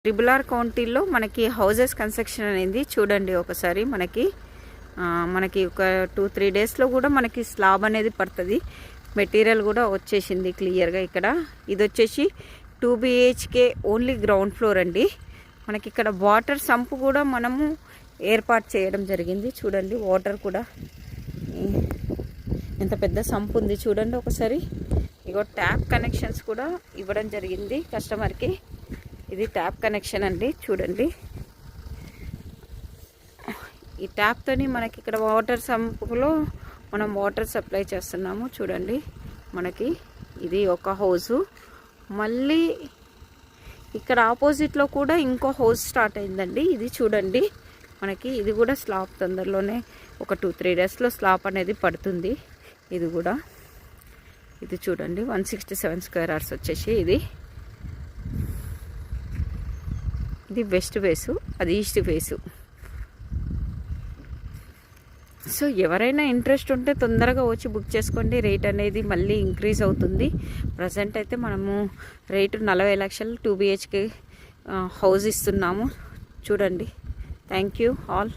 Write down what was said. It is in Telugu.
ట్రిబుల్ ఆర్ కౌంటీలో మనకి హౌజెస్ కన్స్ట్రక్షన్ అనేది చూడండి ఒకసారి. మనకి ఒక 2-3 డేస్లో కూడా మనకి స్లాబ్ అనేది పడుతుంది. మెటీరియల్ కూడా వచ్చేసింది క్లియర్గా. ఇక్కడ ఇది వచ్చేసి 2 BHK ఓన్లీ గ్రౌండ్ ఫ్లోర్ అండి. మనకి ఇక్కడ వాటర్ సంప్ కూడా మనము ఏర్పాటు చేయడం జరిగింది. చూడండి వాటర్ కూడా ఎంత పెద్ద సంప్ ఉంది చూడండి ఒకసారి. ఇగో ట్యాప్ కనెక్షన్స్ కూడా ఇవ్వడం జరిగింది కస్టమర్కి. ఇది ట్యాప్ కనెక్షన్ అండి చూడండి. ఈ ట్యాప్తోని మనకి ఇక్కడ వాటర్ సంపులో మనం వాటర్ సప్లై చేస్తున్నాము చూడండి. మనకి ఇది ఒక హౌజు. మళ్ళీ ఇక్కడ ఆపోజిట్లో కూడా ఇంకో హౌస్ స్టార్ట్ అయిందండి. ఇది చూడండి మనకి. ఇది కూడా స్లాబ్ తొందరలోనే ఒక 2-3 డేస్లో స్లాబ్ అనేది పడుతుంది. ఇది కూడా ఇది చూడండి 167 స్క్వేర్ యార్డ్స్ వచ్చేసి ఇది వెస్ట్ ఫేసు, అది ఈస్ట్ ఫేసు. సో ఎవరైనా ఇంట్రెస్ట్ ఉంటే తొందరగా వచ్చి బుక్ చేసుకోండి. రేట్ అనేది మళ్ళీ ఇంక్రీజ్ అవుతుంది. ప్రజెంట్ అయితే మనము రేటు 40 లక్షలు 2 BHK హౌస్ ఇస్తున్నాము చూడండి. Thank you all.